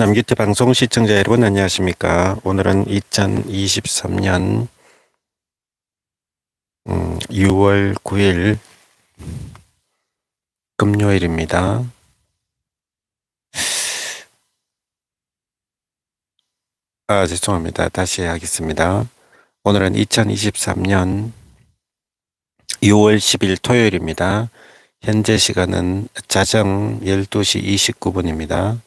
남규태방송 시청자 여러분 안녕하십니까. 오늘은 2023년 6월 9일 금요일입니다. 죄송합니다. 다시 하겠습니다. 오늘은 2023년 6월 10일 토요일입니다. 현재 시간은 자정 12시 29분입니다.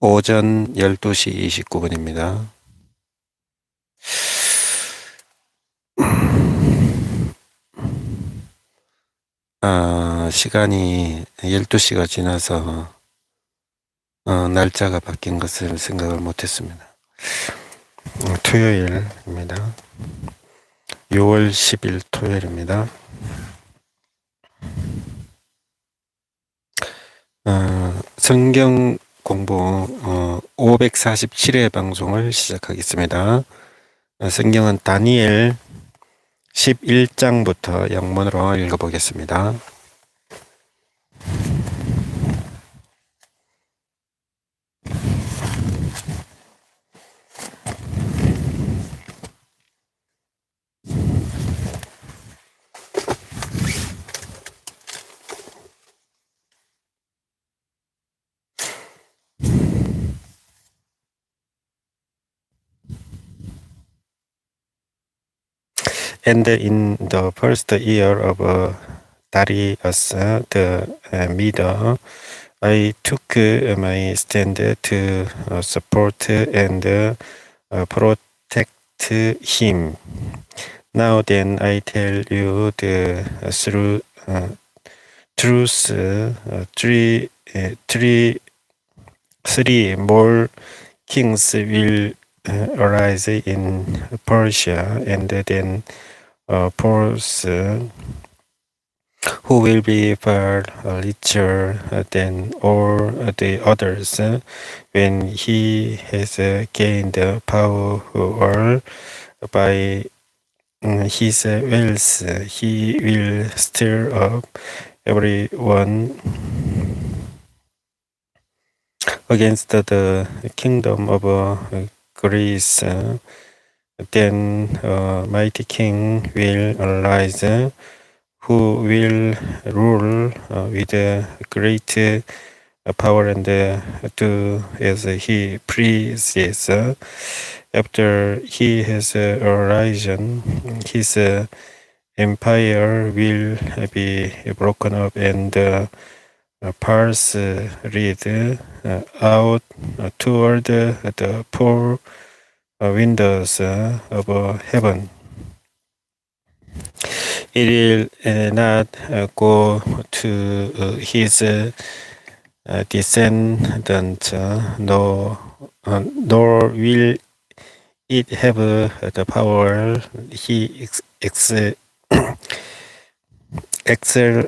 오전 12시 29분입니다. 시간이 12시가 지나서 날짜가 바뀐 것을 생각을 못했습니다. 토요일입니다. 6월 10일 토요일입니다. 성경공부 547회 방송을 시작하겠습니다. 성경은 다니엘 11장부터 영문으로 읽어보겠습니다. And in the first year of Darius the Medo, I took my stand to support and protect him. Now then, I tell you the truth. Three more kings will arise in Persia, and then Pros, who will be far richer than all the others. When he has gained power by his wealth, he will stir up everyone against the kingdom of Greece. Then a mighty king will arise, who will rule with great power and do as he pleases. After he has arisen, his empire will be broken up and pass out toward the four windows of heaven. It will not go to his descendants, nor will it have the power he exercises,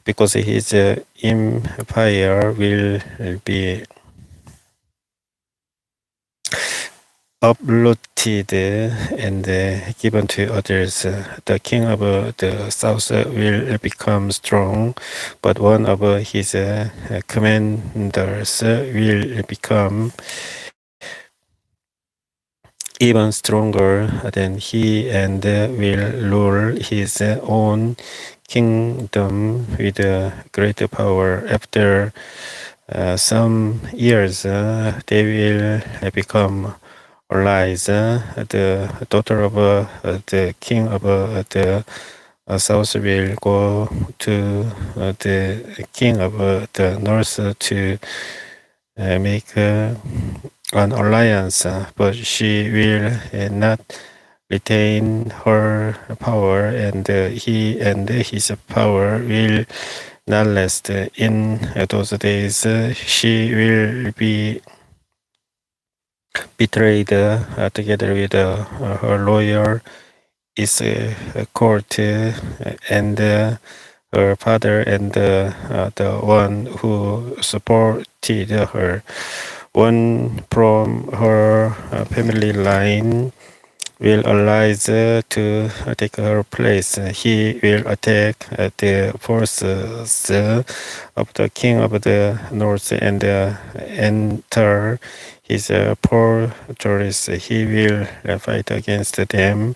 because his empire will be uprooted and given to others. The king of the south will become strong, but one of his commanders will become even stronger than he and will rule his own kingdom with great power. After some years, they will become allies. The daughter of the king of the south will go to the king of the north to make an alliance, but she will not retain her power, and he and his power will not last. In those days, she will be betrayed together with her lawyer Escort and her father and the one who supported her. One from her family line will arise to take her place. He will attack the forces of the king of the north and enter his fortress. He will fight against them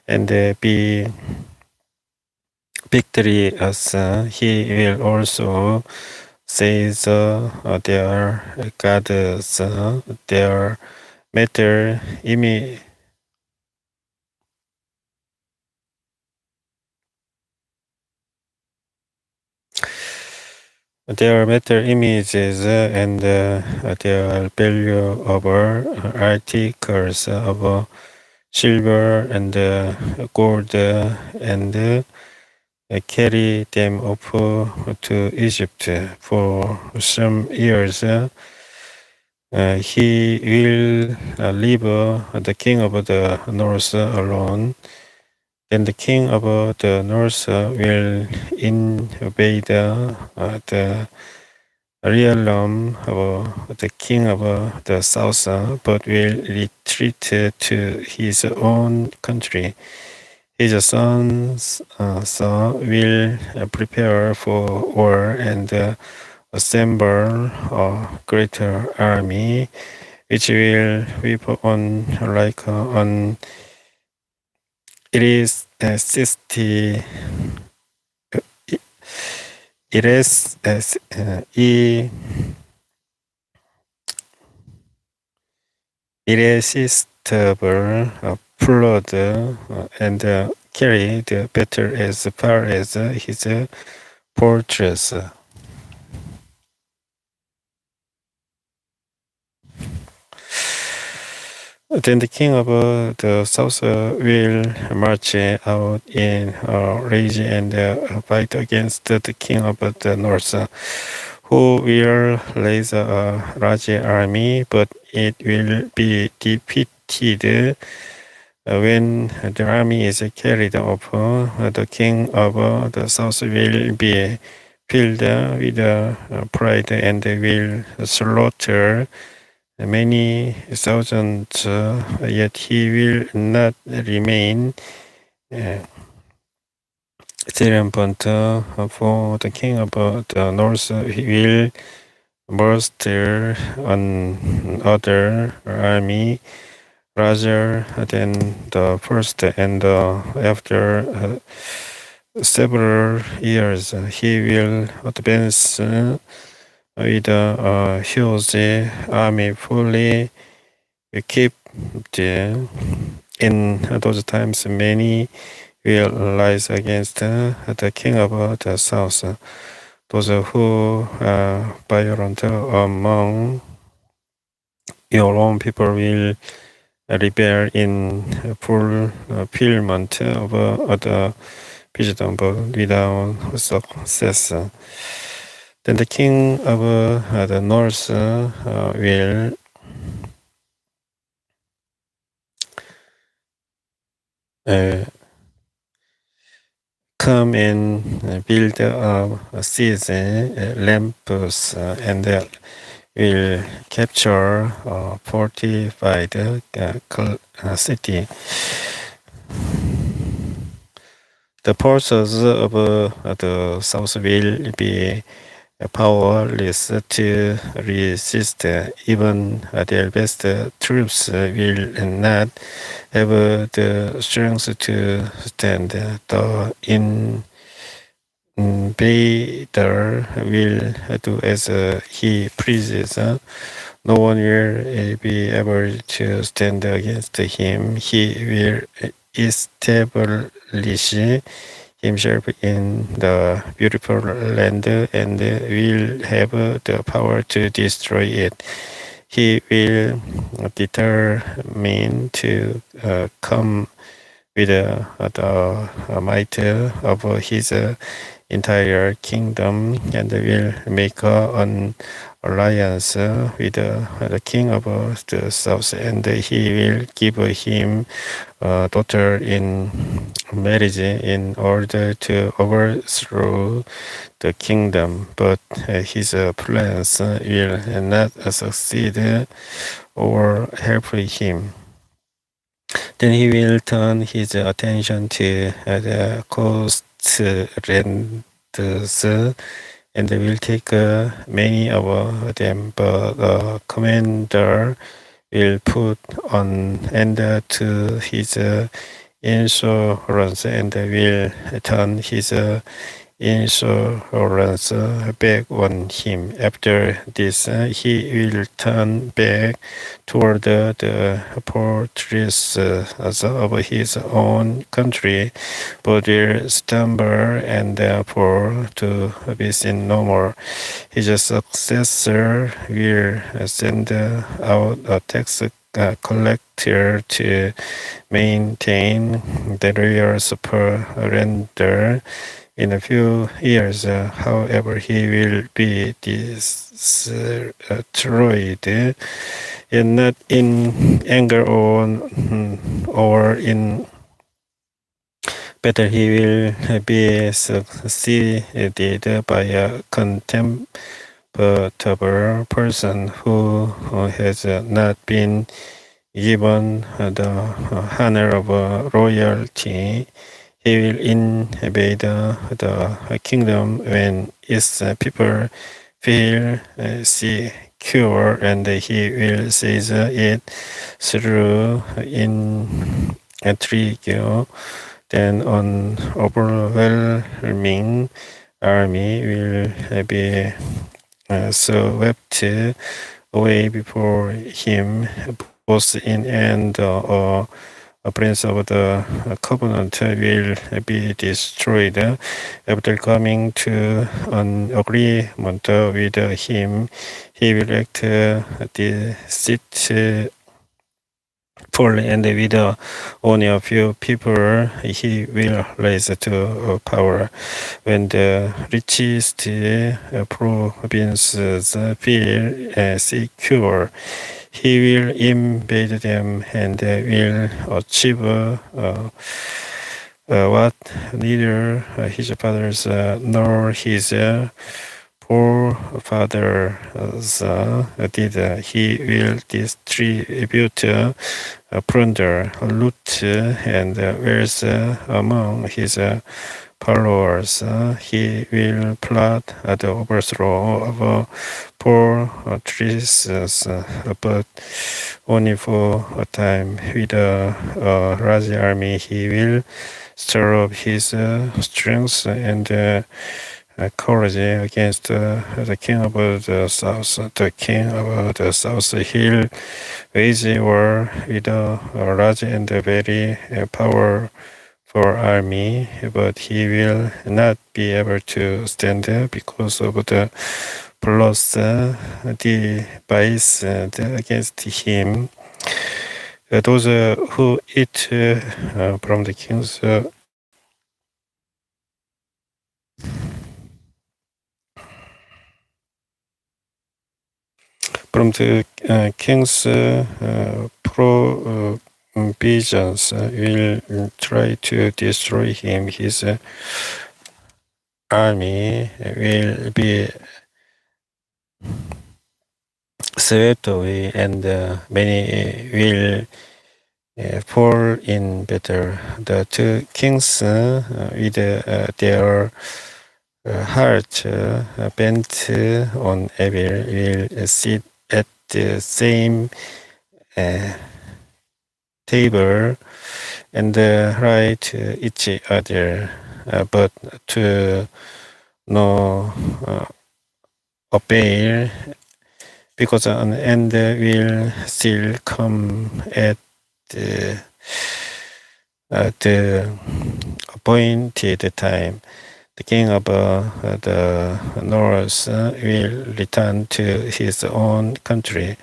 and be victorious. He will also seize their gods, their matter their matter images and their valuable articles of silver and gold and carry them off to Egypt. For some years, he will leave the king of the north alone. Then the king of the north will invade the realm of the king of the south, but will retreat to his own country. His sons will prepare for war and assemble a greater army, which will whip on like an irresistible flood and carry the battle as far as his fortress. Then the king of the south will march out in a rage and fight against the king of the north, who will raise a large army, but it will be defeated. When the army is carried off, the king of the south will be filled with pride and will slaughter many thousands, yet he will not remain triumphant. For the king of the north, he will muster another army larger than the first, and after several years, he will advance with a huge army fully equipped. In those times, many will rise against the king of the south. Those who are violent among your own people will rebel in fulfillment of the vision, but without success. Then the king of the north will come and build a siege lamps and will capture a fortified city. The forces of the south will be powerless to resist. Even their best troops will not have the strength to stand. The invader will do as he pleases. No one will be able to stand against him. He will establish himself in the beautiful land and will have the power to destroy it. He will determine to come with the might of his entire kingdom and will make an alliance with the king of the south, and he will give him a daughter in marriage in order to overthrow the kingdom. But his plans will not succeed or help him. Then he will turn his attention to the coastlands and will take many of them, but the commander will put an end to his insurance and will turn his insurance back on him. After this, he will turn back toward the fortress of his own country, but will stumble and fall to be seen no more. His successor will send out a tax collector to maintain the royal surrender. In a few years, however, he will be destroyed, and not in anger or in battle. He will be succeeded by a contemptible person who has not been given the honor of royalty. He will invade the kingdom when its people feel secure, and he will seize it through intrigue. Then an overwhelming army will be swept away before him, both in and a prince of the covenant will be destroyed. After coming to an agreement with him, he will act deceitfully, and with only a few people he will rise to power. When the richest provinces feel secure, he will invade them and will achieve what neither his fathers nor his forefathers did. He will distribute plunder, loot, and wealth among his followers. He will plot the overthrow of fortresses, but only for a time. With a large army, he will stir up his strength and courage against the king of the south. The king of the south will wage war with a large and very powerful army, but he will not be able to stand because of the blows devised against him. Those who eat from the king's provisions will try to destroy him. His army will be swept away, and many will fall in battle. The two kings, with their heart bent on evil, will sit at the same table and write each other, but to no avail, because an end will still come at the appointed time. The king of the north will return to his own country.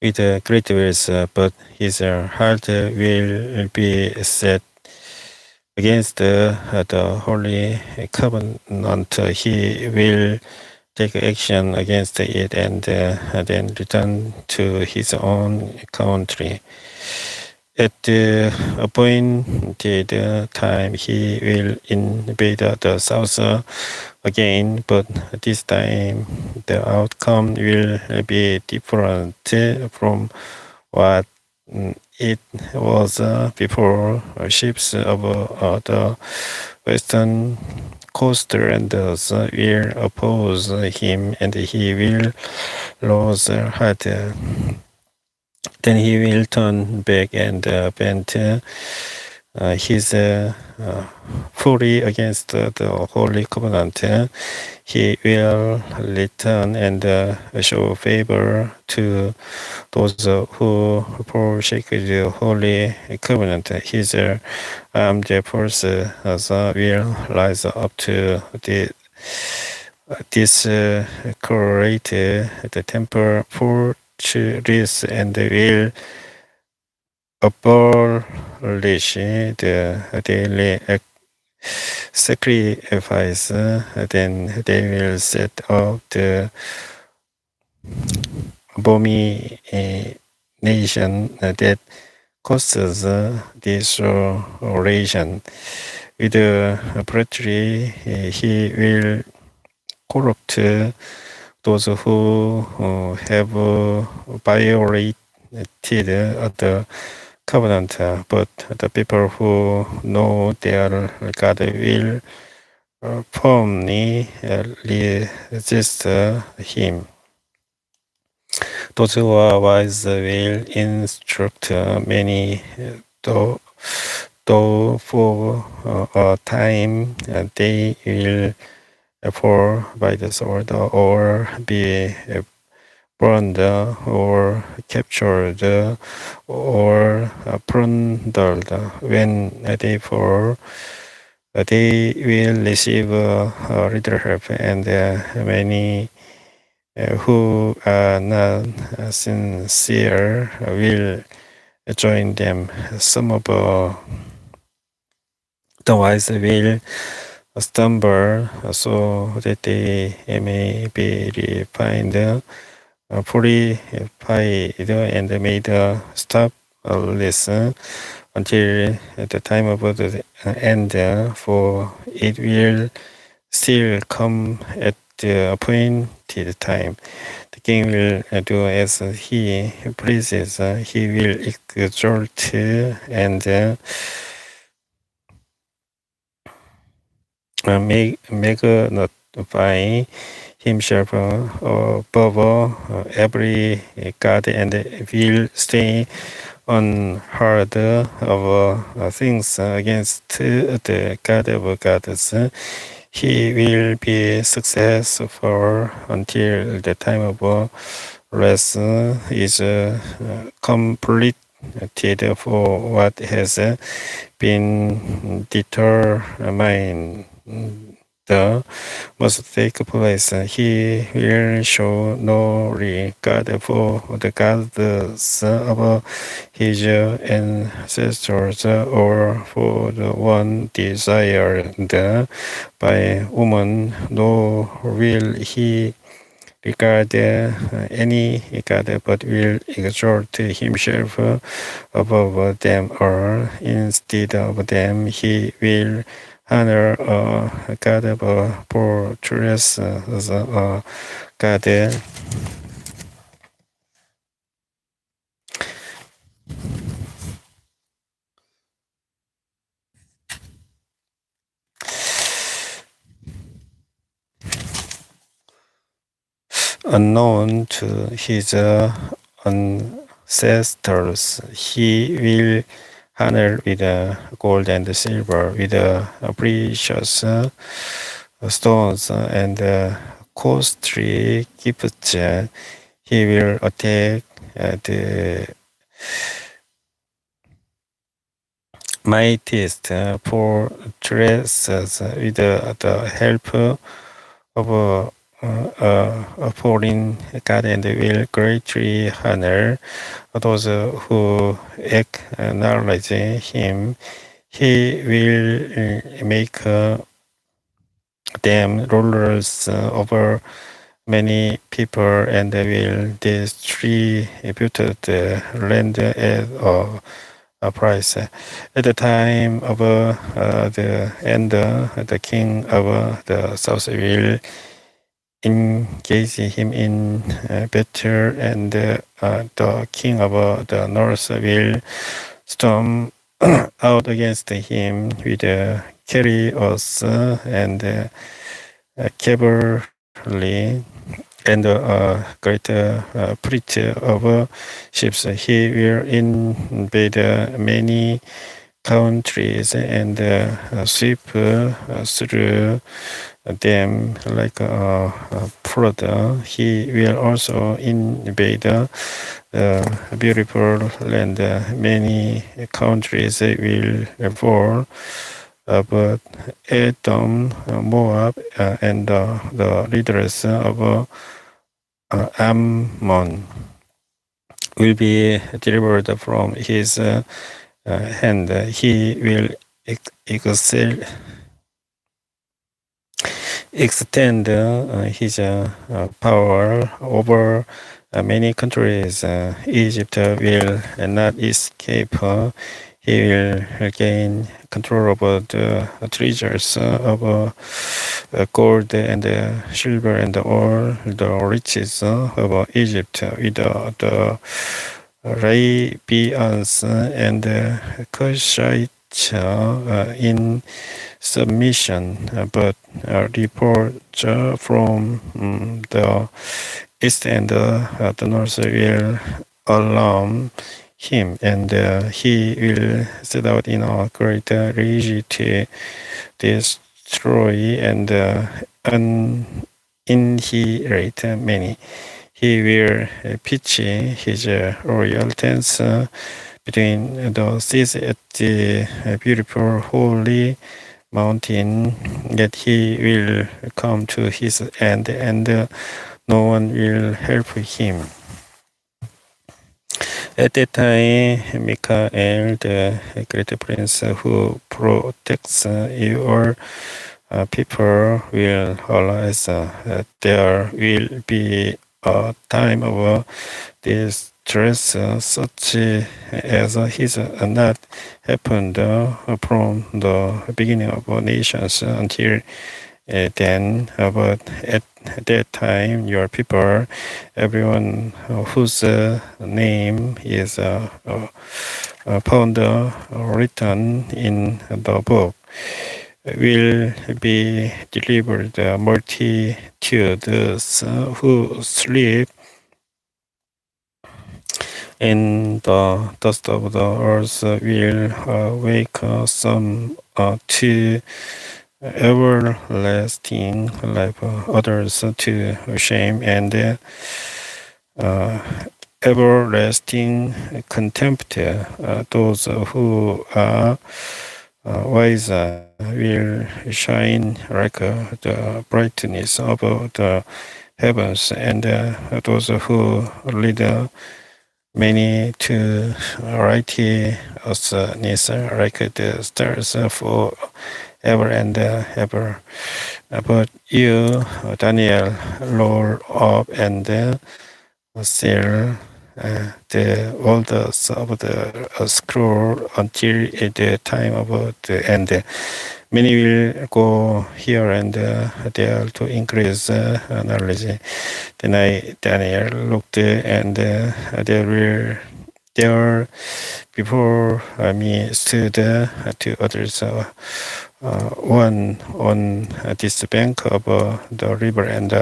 With great wealth, but his heart will be set against the holy covenant. He will take action against it and then return to his own country. At the appointed time, he will invade the south again, but this time the outcome will be different from what it was before. Ships of the western coastlanders will oppose him, and he will lose heart. Then he will turn back and vent his fury against the Holy Covenant. He will return and show favor to those who forsake the Holy Covenant. His armed forces will rise up to this create the temple fortress and will abolish the daily sacrifice. Then they will set up the abomination that causes desolation. With brutally, he will corrupt those who have violated the covenant, but the people who know their God will firmly resist him. Those who are wise will instruct many, though for a time they will fall by the sword or be burned or captured or plundered. When they fall, they will receive little help, and many who are not sincere will join them. Some of the wise will stumble so that they may be refined, purified, and made stop listen until the time of the end, for it will still come at the appointed time. The king will do as he pleases. He will exalt and magnify himself above every god, and will stay unheard of things against the God of gods. He will be successful until the time of rest is completed, for what has been determined must take place. He will show no regard for the gods of his ancestors or for the one desired by woman, nor will he regard any god, but will exalt himself above them all. Instead of them, he will honor a god of a fortress, a god unknown to his ancestors. He will honor with gold and silver, with precious stones and costly gifts. He will attack the mightiest fortresses with the help of a foreign god, and will greatly honor those who acknowledge him. He will make them rulers over many people, and will distribute the land as a price. At the time of the end, the king of the south will engage him in battle, and the king of the north will storm out against him with chariots and cavalry and great fleet of ships. He will invade many countries and sweep through them like a flood. He will also invade beautiful land. Many countries will fall, but Edom, Moab, and the leaders of Ammon will be delivered from his hand. He will extend his power over many countries. Egypt will not escape. He will gain control over the treasures of gold and silver and all the riches of Egypt with the Arabians and Cushites in submission, but reports from the east and the north will alarm him, and he will set out in a great rage to destroy and annihilate many. He will pitch his royal tents between the seas at the beautiful holy mountain, yet he will come to his end, and no one will help him. At that time, Michael, the great prince who protects your people, will realize there will be a time of distress such as has not happened from the beginning of nations until then, but at that time, your people, everyone whose name is found written in the book, will be delivered. The multitudes who sleep in the dust of the earth will wake some to everlasting life, others to shame and everlasting contempt. Those who are wise will shine like the brightness of the heavens, and those who lead many to righteousness like the stars forever and ever. But you, Daniel, roll up and seal the words of the scroll until the time of the end. Many will go here and there to increase knowledge. Then Daniel, looked, and there before me stood two others, one on this bank of the river and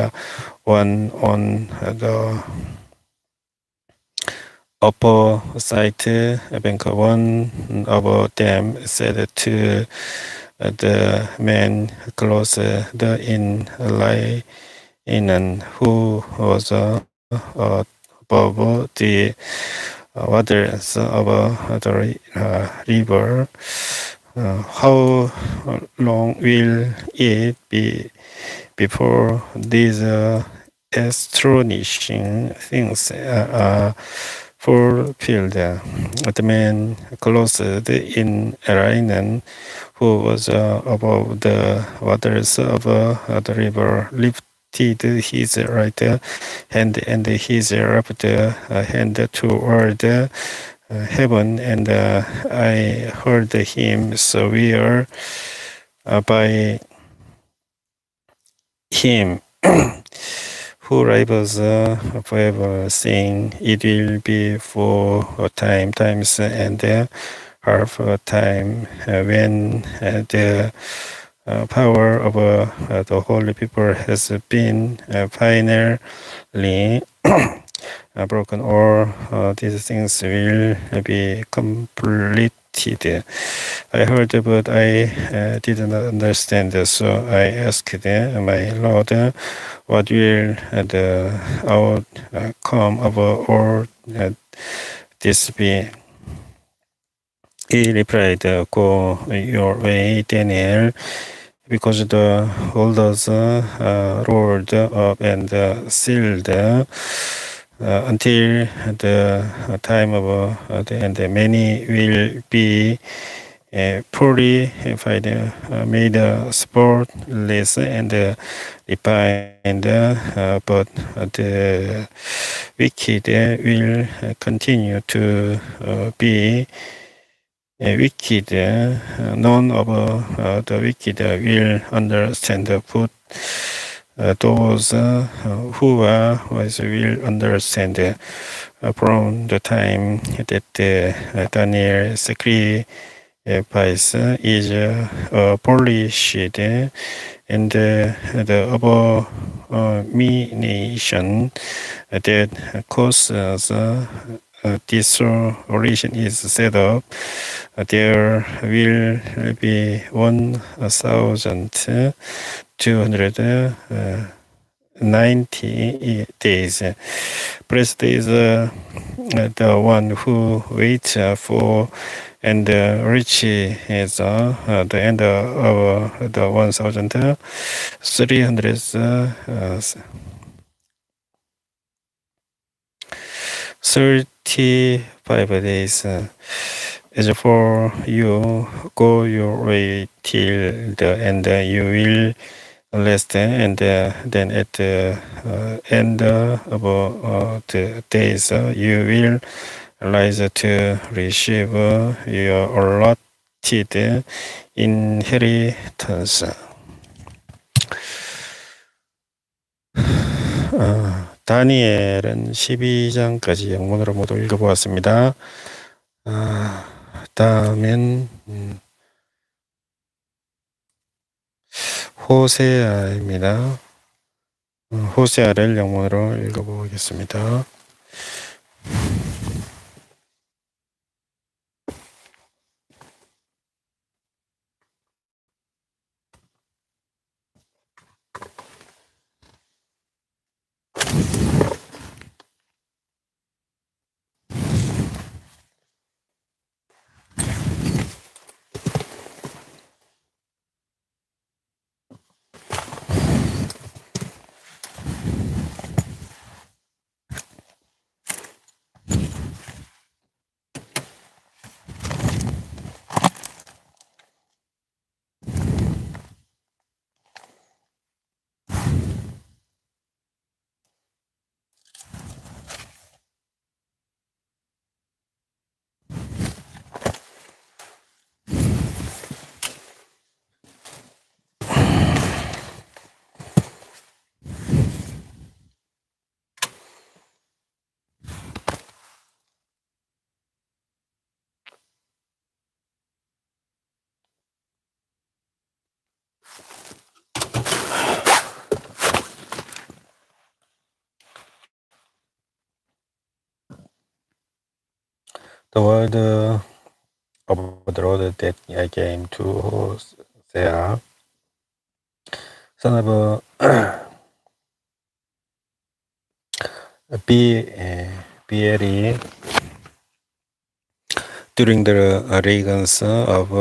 one on the opposite bank. One of them said to the man clothed in linen, who was above the waters of the river, how long will it be before these astonishing things are fulfilled? The man clothed in linen, who was above the waters of the river, lifted his right hand and his left hand toward heaven, and I heard him swear by him who lives forever, saying, "It will be for a times and half a time when the power of the holy people has been finally broken. All these things will be completed." I heard, but I did not understand. So I asked my Lord, "What will the outcome of all this be?" He replied, "Go your way, Daniel, because the holders rolled up and sealed until the time of the end. Many will be purified, made spotless, and refined, but the wicked will continue to be wicked. None of the wicked will understand, but those who are wise will understand. From the time that Daniel sacrifice is abolished, and the abomination that causes desolation is set up, there will be 1,290 days. Blessed is the one who waits for and reaches the end of the 1,335 days. As for you, go your way till the end. You will rest, and then at the end of the days, you will rise to receive your allotted inheritance. 다니엘은 12장까지 영문으로 모두 읽어보았습니다. 다음엔 호세아입니다. 호세아를 영문으로 읽어보겠습니다. The word of the Lord that I came to Hosea, son of Beeri, during the reigns of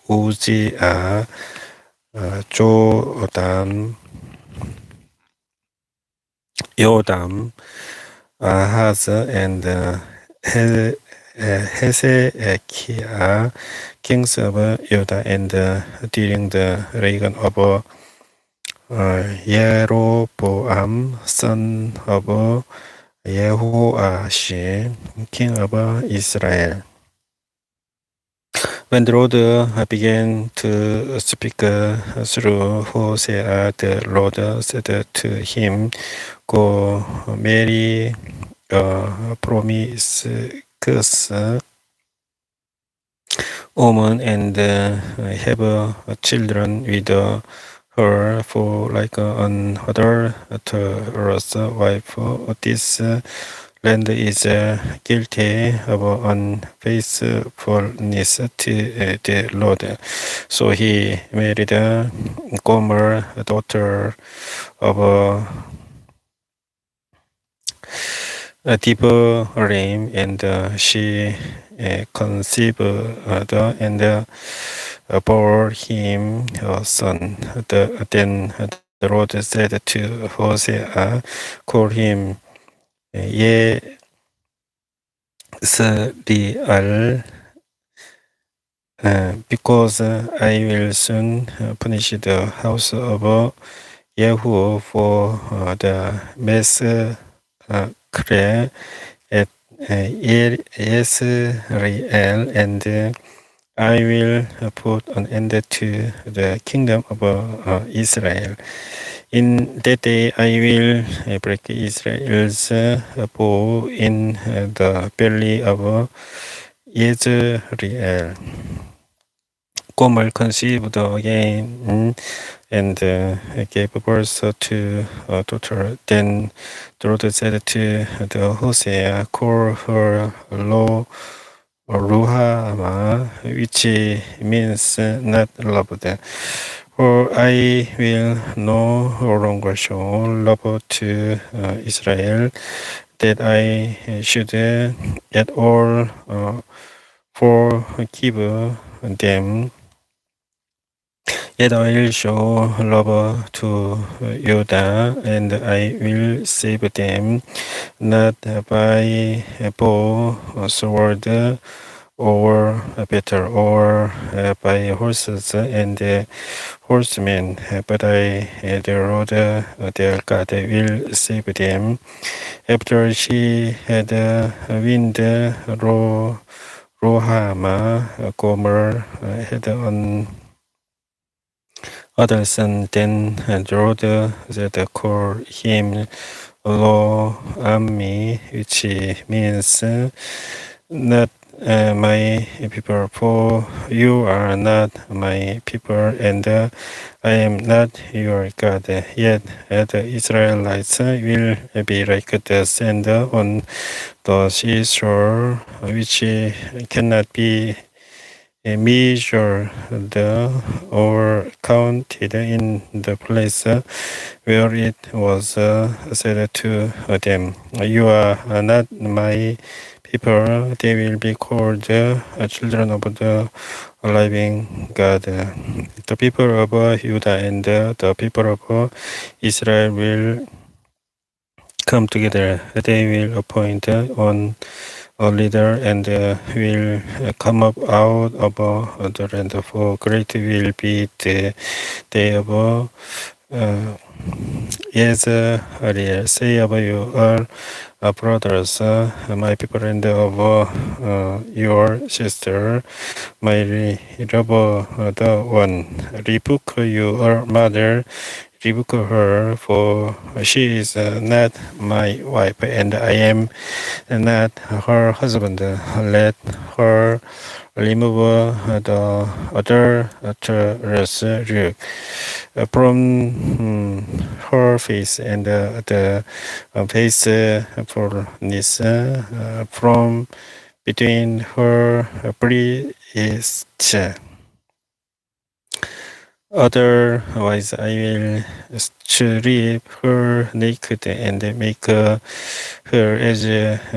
Uzziah, Jotham, Ahaz, and Hezekiah, kings of Judah, and during the reign of Jeroboam, son of Yehoash, king of Israel. When the Lord began to speak through Hosea, the Lord said to him, Go marry a promiscuous woman and have children with her, for like another adulterous wife. This land is guilty of unfaithfulness to the Lord. So he married Gomer, daughter of Deborah, and she conceived and bore him a son. Then the Lord said to Hosea, Call him Yezreel, because I will soon punish the house of Yehu for the massacre at Yezreel, and I will put an end to the kingdom of Israel. In that day I will break Israel's bow in the belly of Yezreel. Gomer conceived again and gave birth to a daughter. Then the Lord said to the Hosea, Call her Ruhama, which means not loved. For I will no longer show love to Israel, that I should at all forgive them. Yet I will show love to Judah, and I will save them, not by bow, sword, or better, or by horses and horsemen, but I, the Lord their God, will save them. After she had wind Rohama, Gomer had an other son. Then the Lord said, Call him Lo Ammi, which means not my people, for you are not my people, and I am not your God. Yet the Israelites will be like the sand on the seashore, which cannot be measured or counted in the place where it was said to them, You are not my people. They will be called children of the living God. The people of Judah and the people of Israel will come together. They will appoint one a leader and will come up out of the land. For great will be the day of Yezreel. Say of you all brothers, my people, and of your sister, my beloved one. Rebuke your mother, rebuke her, for she is not my wife, and I am not her husband. Let her remove the adulterous look from her face, and the faithfulness from between her breasts. Otherwise, I will strip her naked and make her as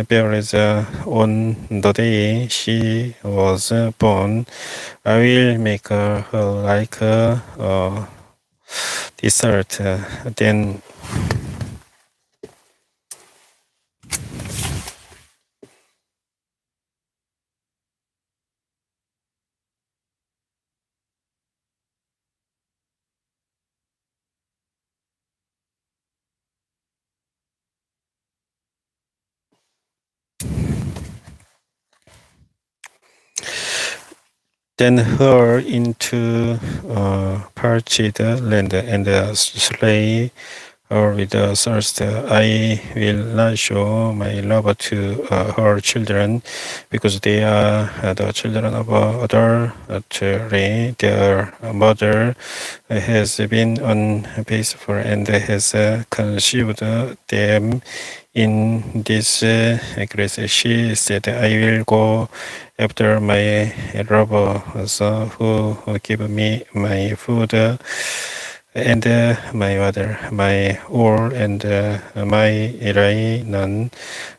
bare as on the day she was born. I will make her like a dessert. Then then her into parched land and slay her with thirst. I will not show my love to her children, because they are the children of adultery. Their mother has been unfaithful and has conceived them in this grace. She said, I will go after my robbers who give me my food and my water, my oil and my linen,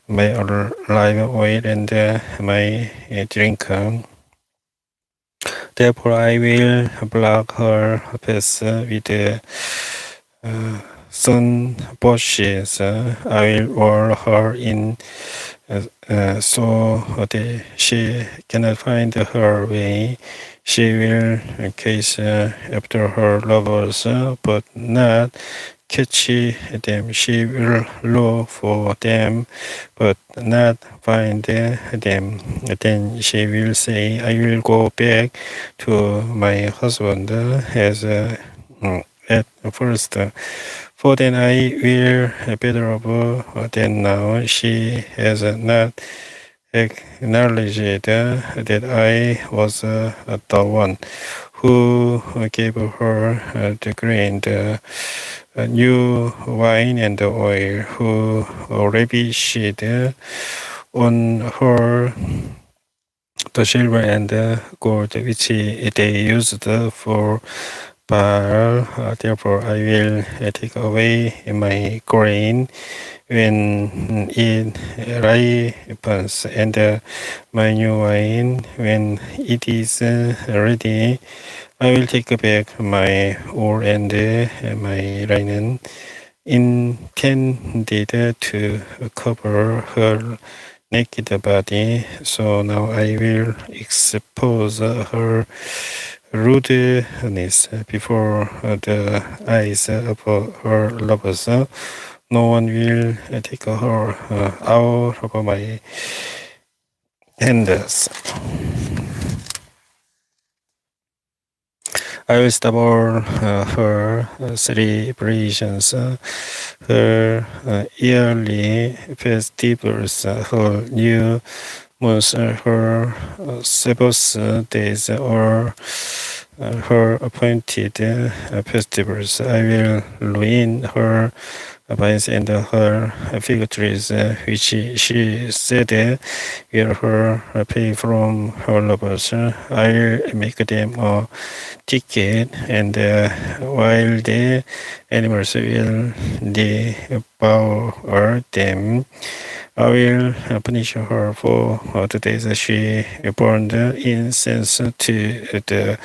my olive oil and my drink. Therefore I will block her path with sun bushes. I will wall her in so that she cannot find her way. She will chase after her lovers, but not catch them. She will look for them, but not find them. Then she will say, I will go back to my husband as at first. For then I will better off than now. She has not acknowledged that I was the one who gave her the grain, the new wine and the oil, who lavished on her the silver and the gold which they used for Baal. Therefore I will take away my grain when it ripens, and my new wine when it is ready. I will take back my oil and my linen, intended to cover her naked body. So now I will expose her rudeness before the eyes of her lovers. No one will take her out of my hands. I will stable her celebrations, her yearly festivals, her new months, her Sabbath days, or her appointed festivals. I will ruin her vines and her fig trees, which she said will her pay from her lovers. I will make them a ticket, and wild animals will devour them. I will punish her for the days she burned incense to the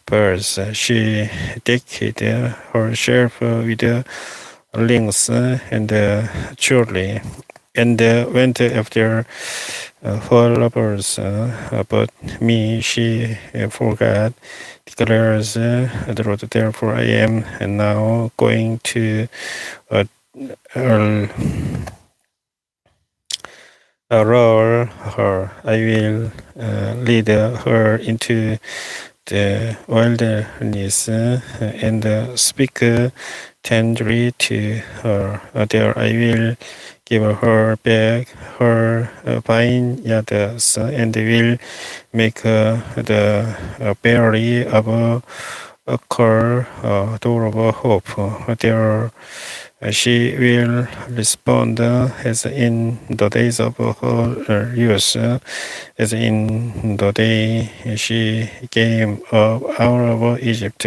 birds. She decked herself with links and jewelry, and went after her lovers, but me she forgot, declares the Lord. Therefore I am now going to roar her. I will lead her into the wilderness and speak tenderly to her. There I will give her back her vineyards and will make the berry of a core door of hope. There she will respond as in the days of her youth, as in the day she came up out of Egypt.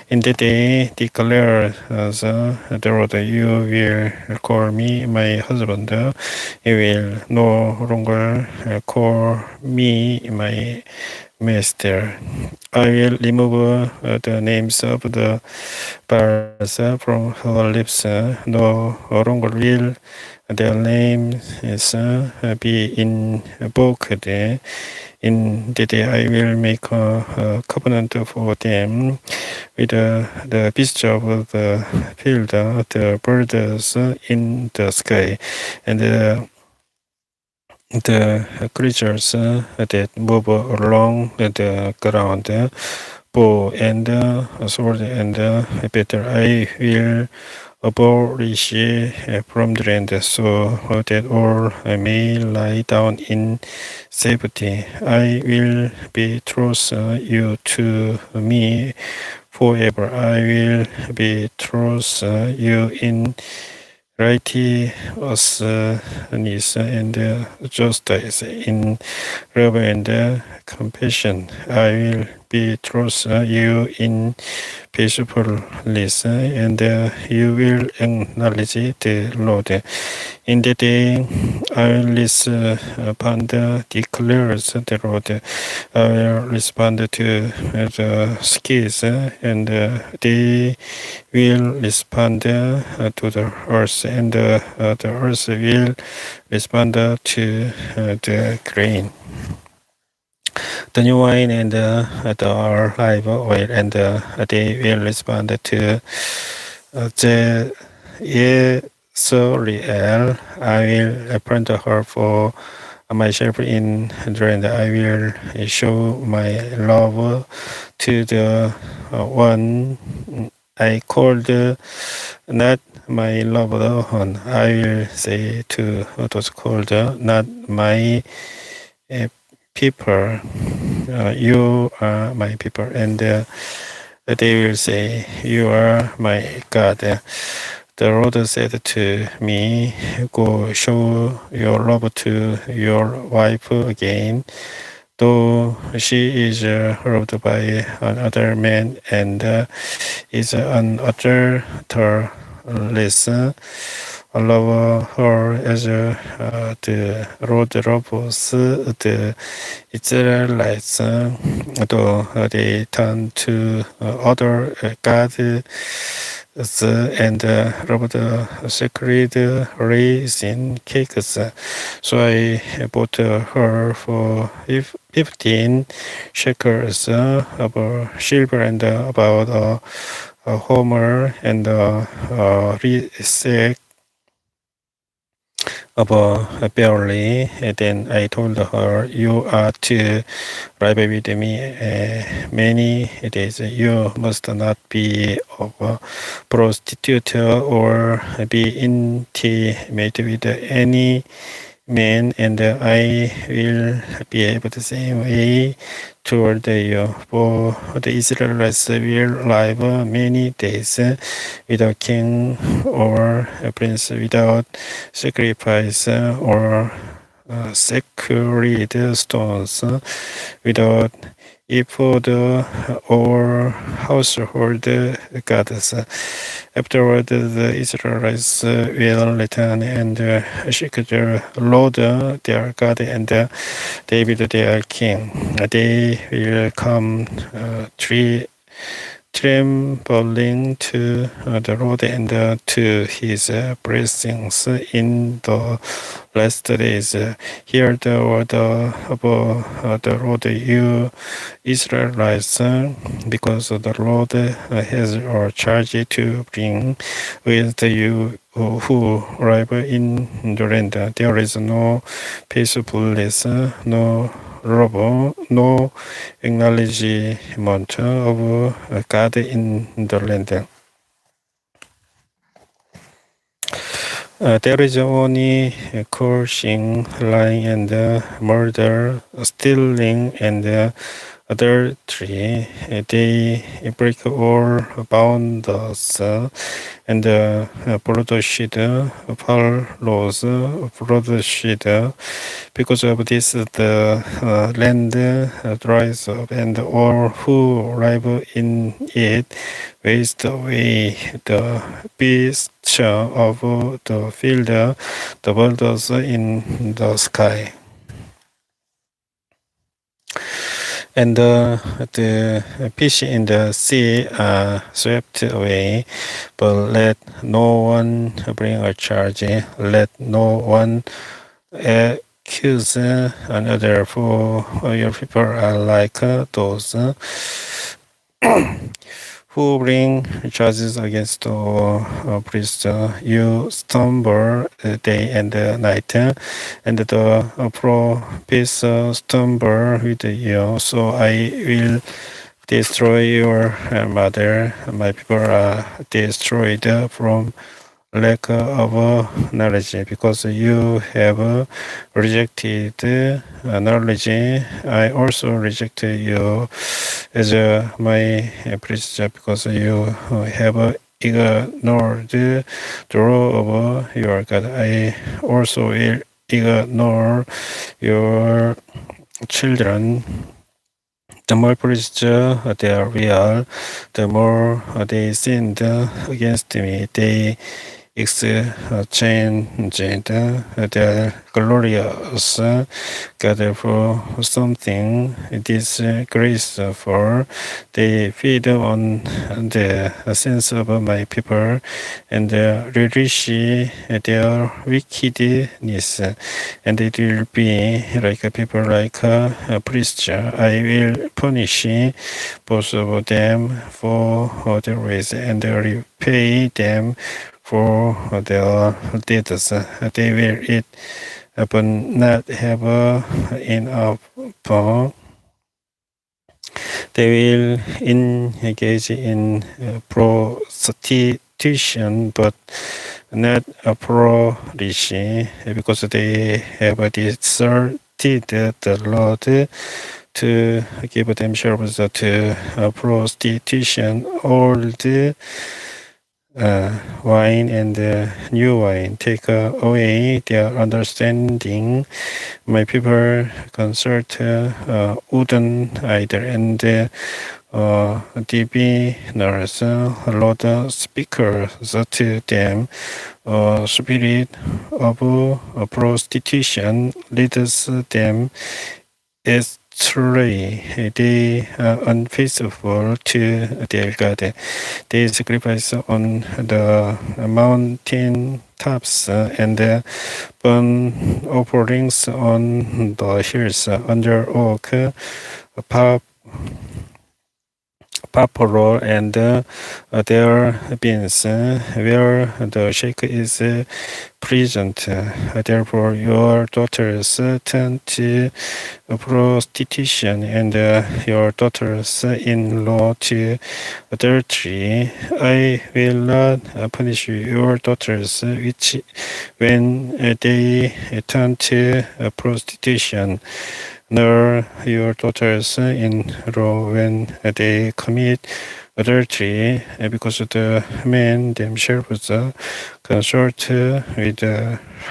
In the day declares the Lord, you will call me my husband. You will no longer call me my master. I will remove the names of the birds from her lips. No longer will their names be invoked. In the day I will make a covenant for them with the beasts of the field, the birds in the sky, and the creatures that move along the ground, bow and sword and better. I will abolish from the land so that all may lie down in safety. I will betroth you to me forever. I will betroth you in righteousness and justice, in love and compassion. I will betroth you in peacefulness, and you will acknowledge the Lord. In the day I will respond, declares the Lord. I will respond to the skies, and they will respond to the earth, and the earth will respond to the grain. The new wine and the olive oil, and they will respond to the Yesoriel. I will plant her for myself in the land. I will show my love to the one I called not my loved one. I will say to those called not my people, you are my people, and they will say, you are my God. The Lord said to me, go show your love to your wife again, though she is loved by another man and is an adulteress. Love her as the Lord loves the Israelites, though they turn to other gods and loved sacred raisin cakes. So I bought her for 15 shekels of silver and about a homer and a resek of a barley. Then I told her, you are to live with me many days. You must not be a prostitute or be intimate with any man, and I will behave the same way toward you. For the Israelites will live many days without king or prince, without sacrifice or sacred stones, without ephod or household gods. Afterward, the Israelites will return and seek the Lord their God and David their king. They will come trembling to the Lord and to his blessings in the last days. Hear the word of the Lord, you Israelites, because the Lord has a charge to bring with you who live in the land. There is no peacefulness, no love, no acknowledgement of God in the land. There is only cursing, lying, and murder, stealing, and adultery. They break all bounds, and bloodshed follows bloodshed. Because of this, the land dries up, and all who live in it waste away. The beasts of the field, the birds in the sky, and the fish in the sea are swept away. But let no one bring a charge, let no one accuse another, for your people are like those who bring charges against priests. You stumble day and night, and the prophets stumble with you. So I will destroy your mother. My people are destroyed from lack of knowledge, because you have rejected knowledge. I also reject you as my priest, because you have ignored the law of your God. I also will ignore your children. The more priests they are real, the more they sinned against me. They exchanged their glorious God for something disgraceful. They feed on the sins of my people and relish their wickedness, and it will be like a people like a priest. I will punish both of them for their ways and repay them for their deeds. They will eat but not have enough. They will engage in prostitution but not flourish, because they have deserted the Lord to give themselves to prostitution. Old wine and new wine take away their understanding. My people consult wooden idol and diviners. Lord speakers to them. Spirit of prostitution leads them astray. They are unfaithful to their God. They sacrifice on the mountain tops and burn offerings on the hills under oak, poplar, and their beans, where the sheikh is present. Therefore, your daughters turn to prostitution, and your daughters-in-law to adultery. I will not punish your daughters, which when they turn to prostitution, nor your daughters-in-law when they commit adultery, because the men themselves consort with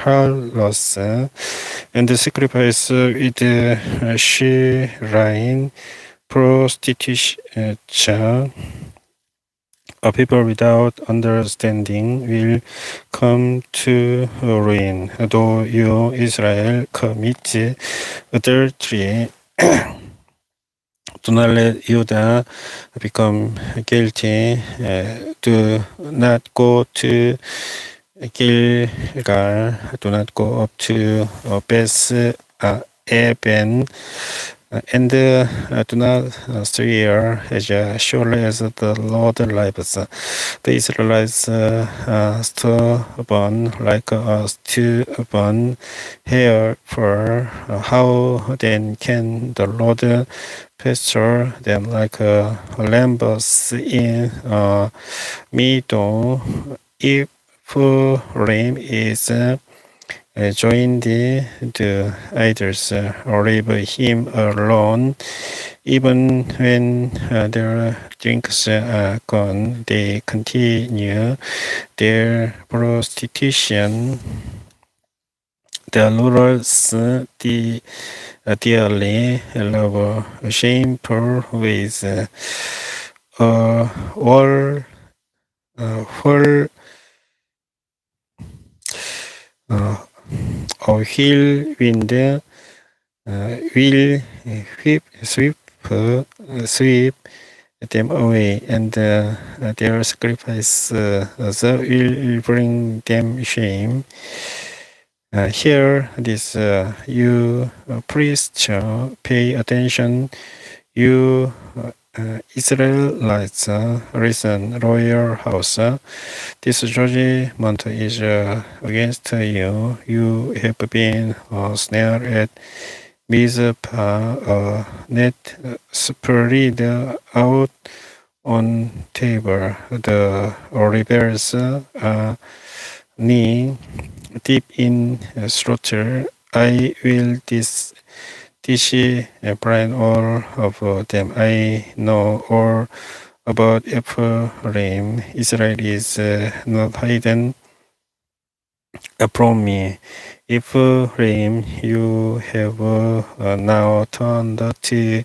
harlots and sacrifice with shrine prostitution. A people without understanding will come to ruin. Though you, Israel, commit adultery, do not let Judah become guilty. Do not go to Gilgal. Do not go up to Beth Eben. And do not swear as surely as the Lord lives. The Israelites stubborn like a stubborn hair. For how then can the Lord pasture them like lambs in a meadow? If Ephraim is joined to idols, or leave him alone. Even when their drinks are gone, they continue their prostitution. The rulers dearly love shameful ways. All a whirlwind will sweep them away, and their sacrifice will bring them shame. Hear this, you priests, pay attention, you Israelites recent royal house. This judgment is against you. You have been snared at Mizpah, a net spread out on table. The rebels knee deep in slaughter. I will discipline all of them. I know all about Ephraim. Israel is not hidden from me. Ephraim, you have now turned to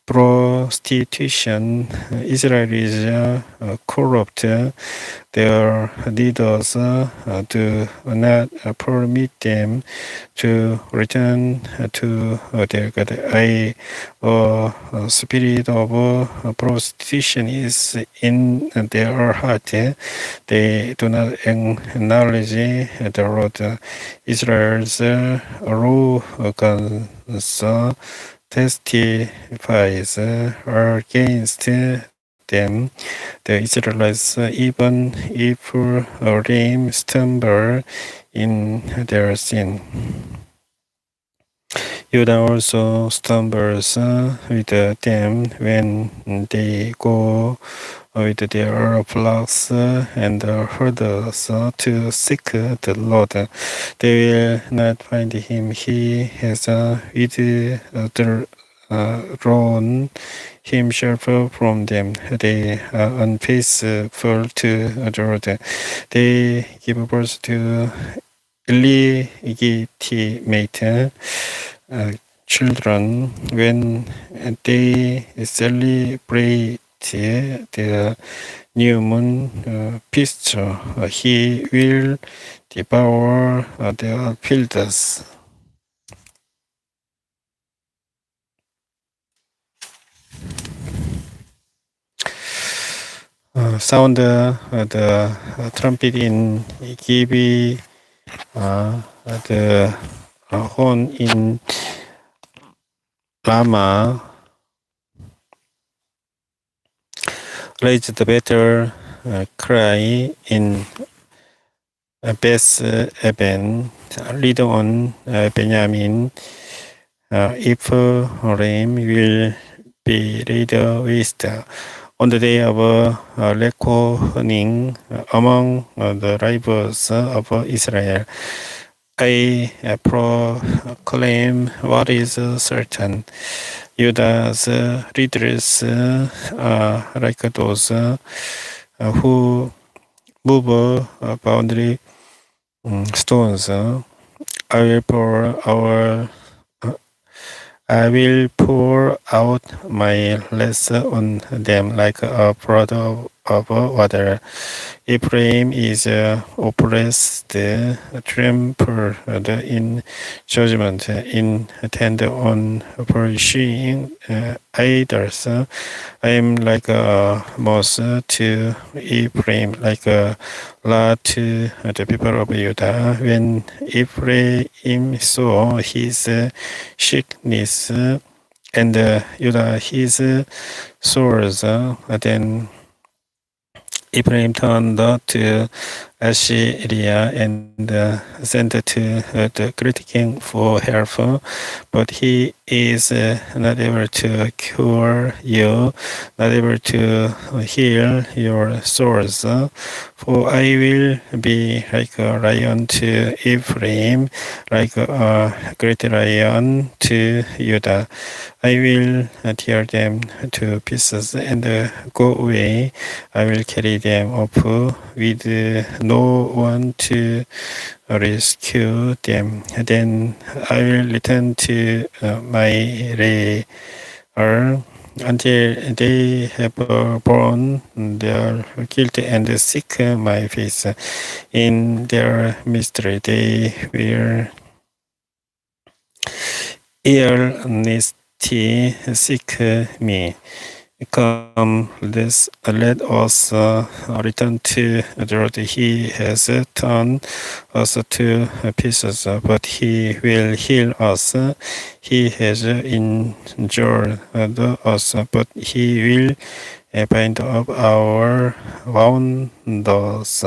prostitution. Israel is corrupt. Their leaders do not permit them to return to their God. Spirit of prostitution is in their heart. They do not acknowledge the Lord. Israel's arrogance testifies against them. The Israelites, even if Ephraim stumble in their sin. Judah also stumbles with them when they go with their flocks and herders to seek the Lord. They will not find him. He has withdrawn himself from them. They are unfaithful to the Lord. They give birth to illegitimate children. When they celebrate the new moon feast, he will devour their fields. Sound the trumpet in Gibeah, the horn in Ramah. Raise the battle cry in Beth Eben. Lead on Benjamin. Ephraim will be laid waste. On the day of reckoning among the tribes of Israel, I proclaim what is certain. Judah's leaders are like those who move boundary stones. I will pour out my wrath on them like a flood of water. Ephraim is oppressed, trampled in judgment, intent on pursuing idols. I am like a moth to Ephraim, like a lot to the people of Judah. When Ephraim saw his sickness and Judah his sores, then Ephraim turned to Assyria and sent to the great king for help, but he is not able to cure you, not able to heal your sores. For I will be like a lion to Ephraim, like a great lion to Judah. I will tear them to pieces and go away. I will carry them off with no one to rescue them. Then I will return to my lair until they have borne their guilt and seek my face. In their mystery they will earnestly seek me. Come, let us return to the road. He has torn us to pieces, but he will heal us. He has injured us, but he will bind up our wounds.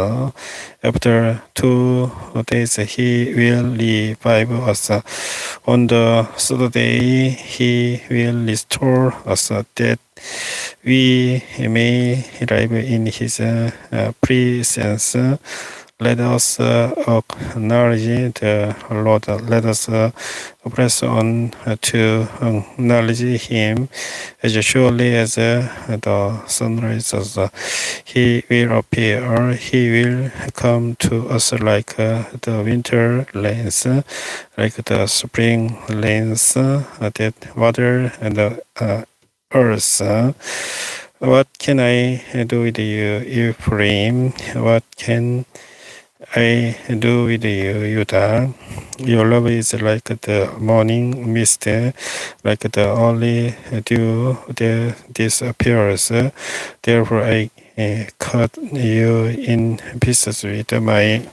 After 2 days, he will revive us. On the third day, he will restore us, that we may live in his presence. Let us acknowledge the Lord. Let us press on to acknowledge him as surely as the sun rises. He will appear. He will come to us like the winter rains, like the spring rains that water and the earth. What can I do with you, Ephraim? What can I do with you, Judah? Your love is like the morning mist, like the early dew that disappears. Therefore, I cut you in pieces with my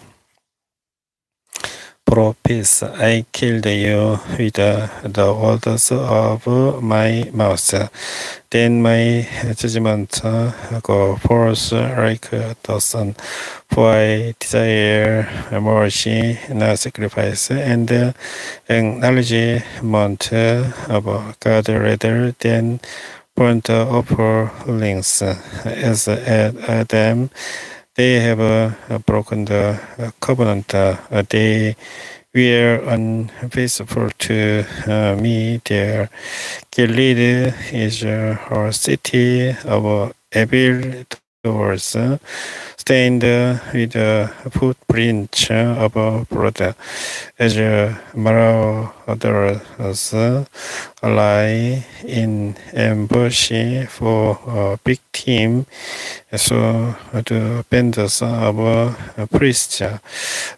prophets. I killed you with the words of my mouth. Then my judgment go forth like the sun. For I desire mercy, not sacrifice, and acknowledgement of God rather than burnt offerings. As Adam, they have broken the covenant. They were unfaithful to me. Their Gilead is a city of evil doors, stained with the footprints of blood, as marauders lie in ambush for a victim. So the bandits of priests,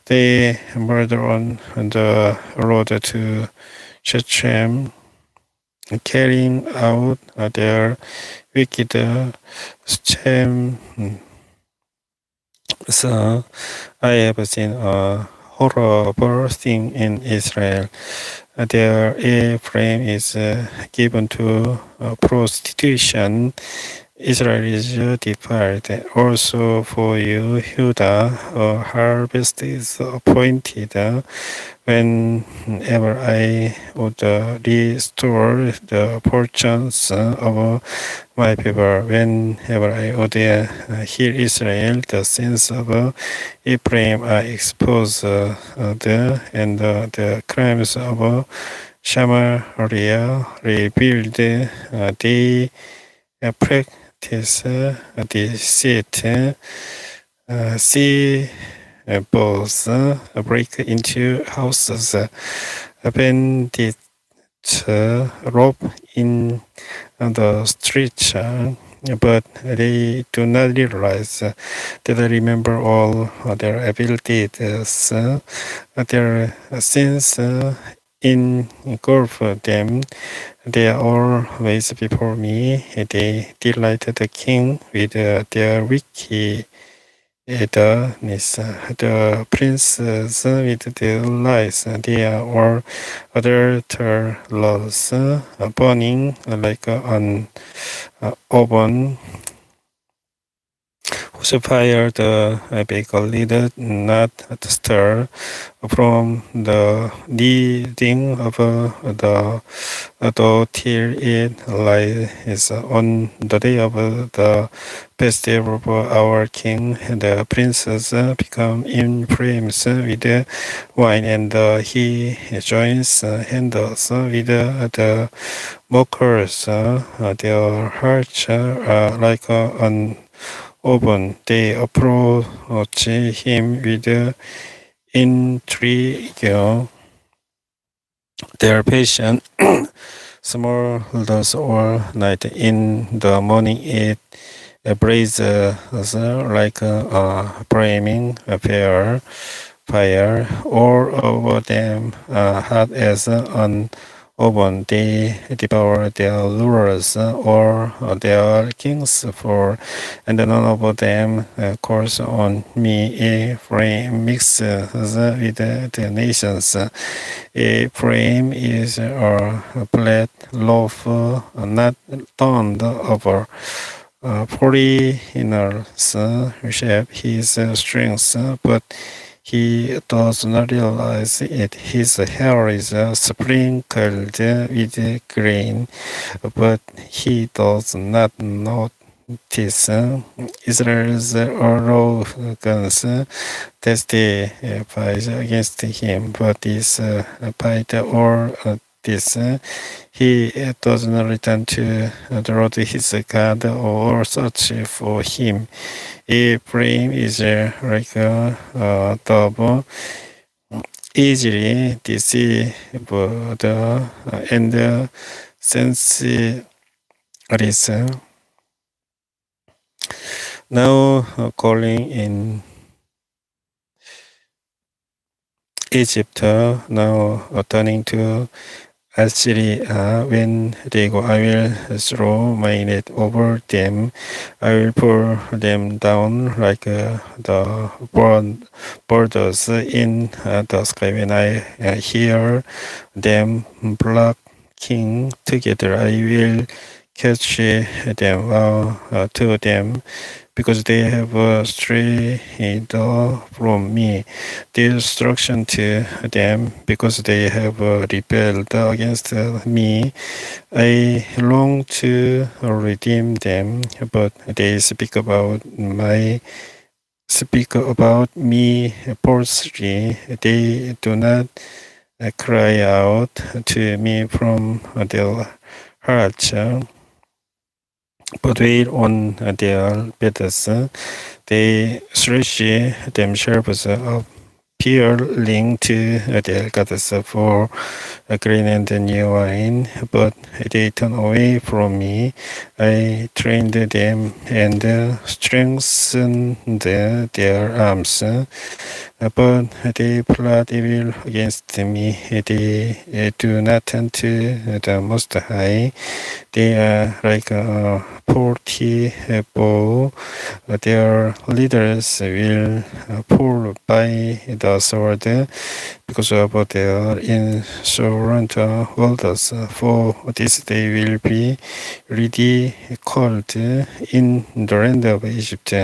they murder on the road to Shechem, carrying out their wicked schemes. So I have seen a horrible thing in Israel. Their Ephraim is given to prostitution. Israel is defiled. Also for you, Judah, a harvest is appointed. Whenever I would restore the fortunes of my people, whenever I would heal Israel, the sins of Ephraim are exposed, and the crimes of Samaria revealed. They practice deceit. See balls break into houses. Bandits rob in the streets, but they do not realize that I remember all their abilities. Their sins engulf them. They are always before me. They delight the king with their wickedness. The princes with their lies. They are all adulterers, burning like an oven whose fire the baker did not stir. From the kneading of the dough till it lies on the day of the festival of our king. The princes become inflamed with wine, and he joins hands with the mockers. Their hearts are like an oven. They approach him with intrigue. Their patient smolders all night. In the morning it blazes like a flaming fire. All over them hot as an Often they devour their rulers or their kings for, and none of them calls on me. Ephraim mixes with the nations. Ephraim is a flat loaf, not turned over. Foreigners shape his strength, but he does not realize it. His hair is sprinkled with grain, but he does not notice Israel's arrogance testifies against him, but despite all this, he does not return to the Lord his God or search for him. Ephraim is like a dove, easily deceived and senseless. Now calling in Egypt, now turning to Assyria, when they go, I will throw my net over them. I will pull them down like the birds in the sky. When I hear them flocking together, I will catch them to them, because they have strayed from me. Destruction to them, because they have rebelled against me. I long to redeem them, but they speak about me falsely. They do not cry out to me from their hearts, but wait on their beds. They stretch themselves up, appealing to their goddess for grain and new wine, but they turn away from me. I trained them and strengthened their arms, but they plot evil against me. They do not turn to the Most High. They are like a forty bow. Their leaders will fall by the sword, because of their insolent holders. For this they will be ridiculed in the land of Egypt.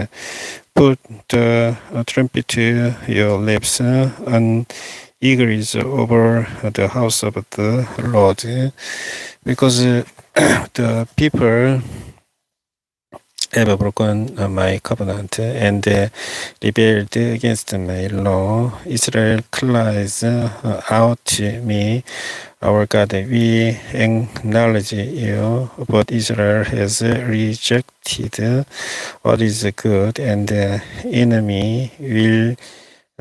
Put the trumpet to your lips, and eagles over the house of the Lord, because the people have broken my covenant and rebelled against my law. Israel cries out to me, our God, we acknowledge you, but Israel has rejected what is good, and the enemy will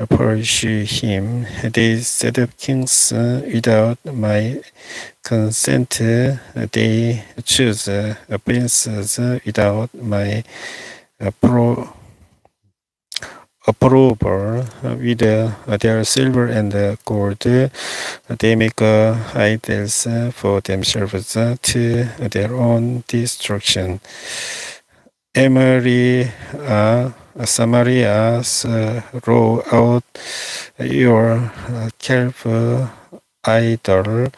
pursue him. They set up kings without my consent. They choose princes without my approval. With their silver and gold, they make idols for themselves to their own destruction. Samaria, roll out your calf idol.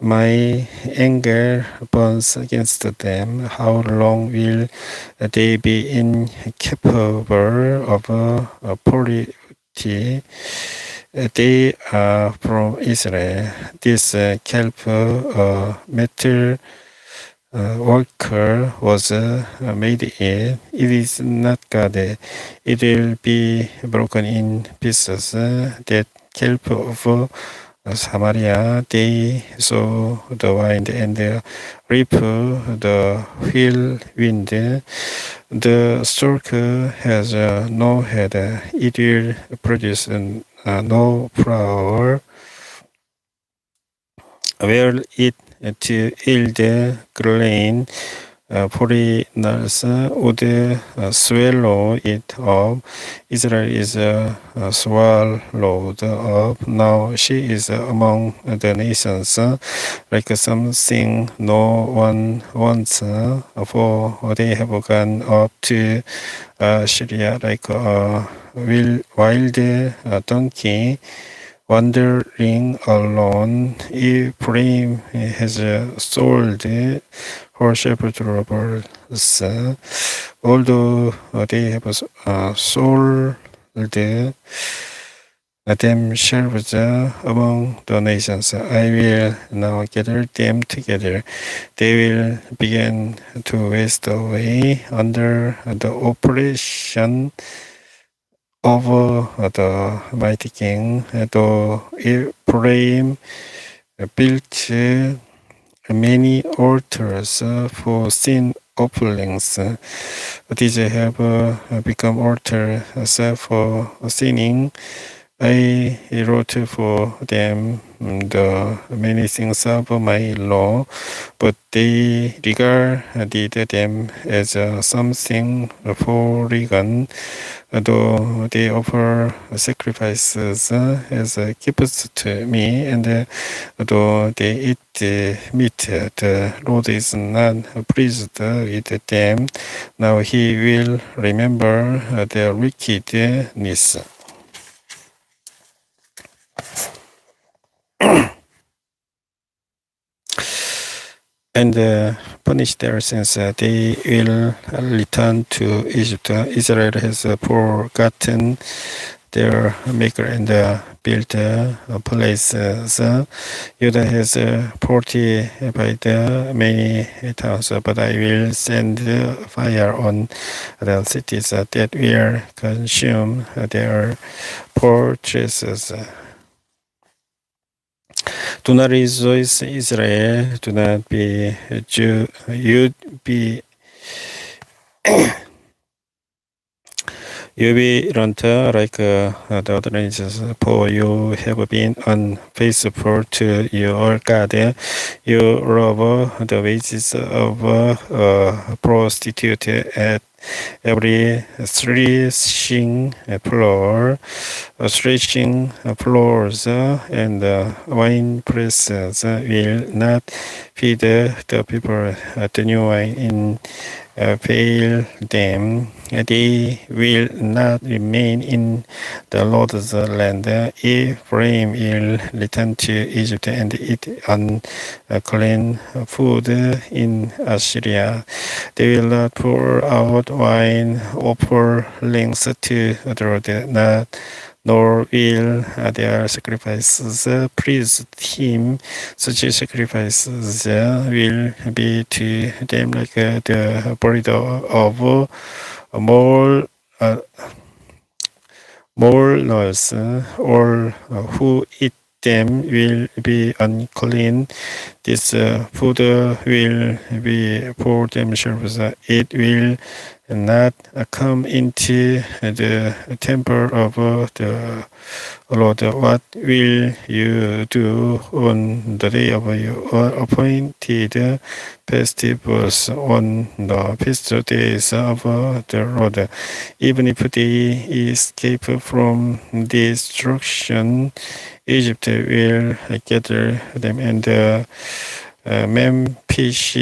My anger burns against them. How long will they be incapable of purity? They are from Israel. This calf metal worker was made it. It is not God. It will be broken in pieces. That calf of Samaria, they sow the wine and reap the whirlwind. The stork has no head. It will produce no flower. Where it to yield grain, foreigners would swallow it up. Israel is swallowed up. Now she is among the nations, like something no one wants, for they have gone up to Syria like a wild donkey wandering alone. Ephraim has sold her shepherd robbers, although they have sold themselves among the nations. I will now gather them together. They will begin to waste away under the oppression of the mighty king. Though Ephraim built many altars for sin offerings, these have become altars for sinning. I wrote for them the many things of my law, but they regarded them as something foreign, though they offer sacrifices as gifts to me, and though they eat meat, the Lord is not pleased with them. Now he will remember their wickedness and punish their sins. They will return to Egypt. Israel has forgotten their maker and built places. Judah has fortified many towns, but I will send fire on the cities that will consume their fortresses. Do not rejoice, Israel. Do not be jubilant like the other nations, for you have been unfaithful to your God. You rob the wages of a prostitute at every threshing floors and wine presses will not feed the people. The new wine fail them. They will not remain in the Lord's land. Ephraim will return to Egypt and eat unclean food in Assyria. They will not pour out wine offerings to the Lord, nor will their sacrifices please him. Such sacrifices will be to them like the bread of mourners. All who eat them will be unclean. This food will be for themselves. It will not come into the temple of the Lord. What will you do on the day of your appointed festivals, on the feast days of the Lord? Even if they escape from destruction, Egypt will gather them, and Memphis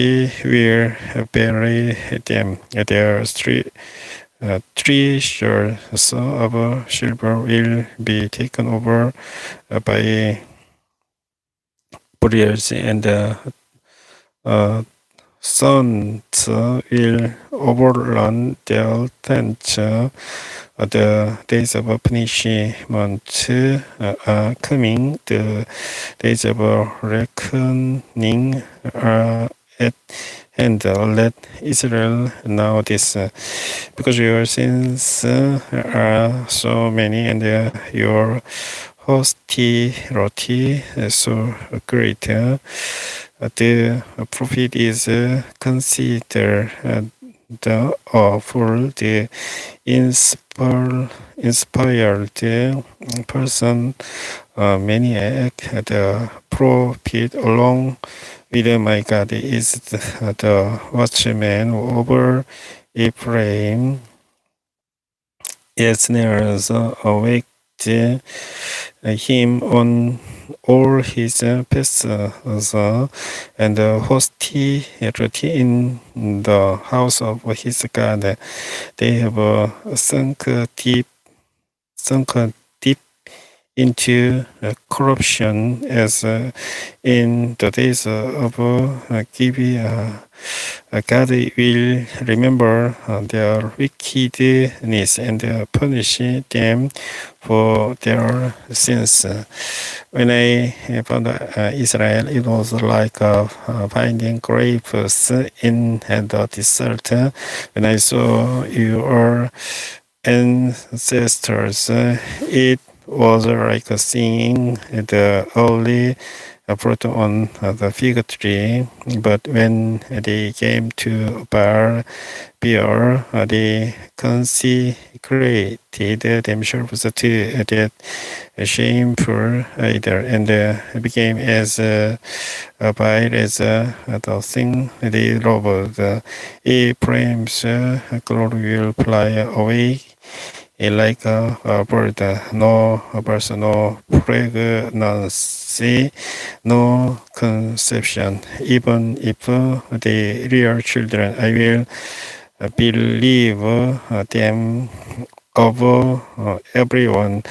will bury them. Their treasures of silver will be taken over by warriors, and sons will overrun their tents. The days of punishment are coming. The days of reckoning are at hand. Let Israel know this, because your sins are so many, and your hostility so great. The prophet is considered the fool, the inspired person, maniac. The prophet alone with my God is the watchman over Ephraim. Yes, snares awaked him on all his paths, and hostility in the house of his God. They have sunk deep into corruption as in the days of Gibeah. God will remember their wickedness and punish them for their sins. When I found Israel, it was like finding grapes in the desert. When I saw your ancestors, it was like seeing the early fruit on the fig tree. But when they came to Baal Peor, they consecrated themselves to that shameful idol and became as vile as the thing they loved. Ephraim's glory will fly away like a bird, no birth, no pregnancy, no conception. Even if they rear children, I will believe them of everyone.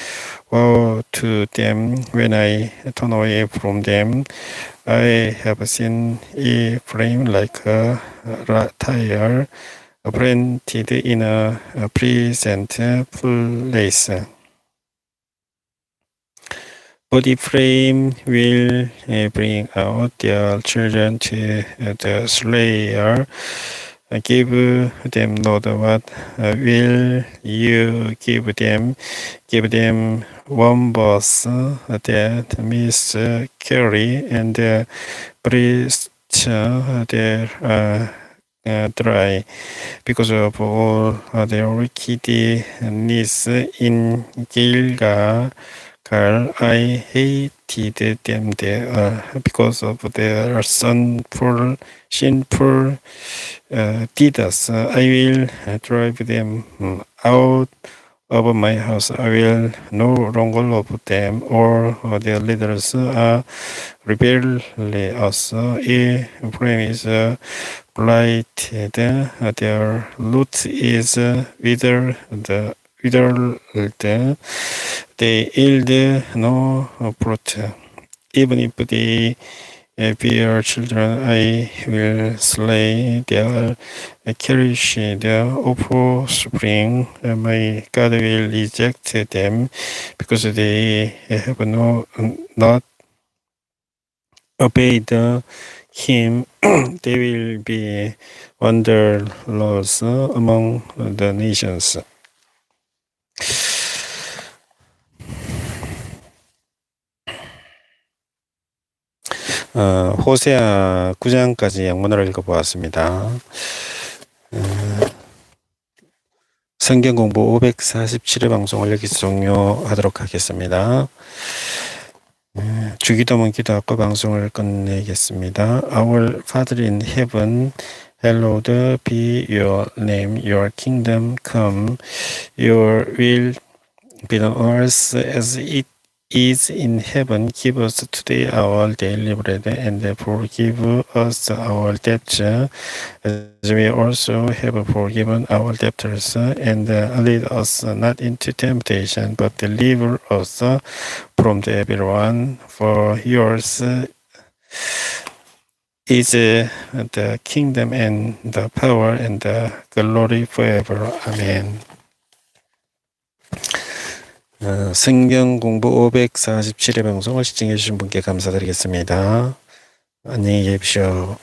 Woe to them when I turn away from them. I have seen Ephraim like a tire planted in a pleasant place. But Ephraim will bring out their children to the slayer. Give them, Lord, what will you give them? Give them one bus that miscarry and breast that dry, because of all their wickedness in Gilgal. I hated them there because of their sinful deeds. I will drive them out of my house. I will no longer love them, or their leaders are rebellious. Ephraim is blighted, their root is withered, they yield no fruit. Even if they bear children, I will slay their cherished offspring. My God will reject them because they have not obeyed him. They will be wanderers among the nations. 호세아 9장까지 양문을 읽어보았습니다. 성경공부 547회 방송을 여기서 종료하도록 하겠습니다. 주기도문 기도하고 방송을 끝내겠습니다. Our Father in heaven, hallowed be your name, your kingdom come, your will be on earth as it is in heaven. Give us today our daily bread, and forgive us our debts, as we also have forgiven our debtors. And lead us not into temptation, but deliver us from the evil one. For yours is the kingdom and the power and the glory forever. Amen. 성경공부 547회 방송을 시청해 주신 분께 감사드리겠습니다. 안녕히 계십시오.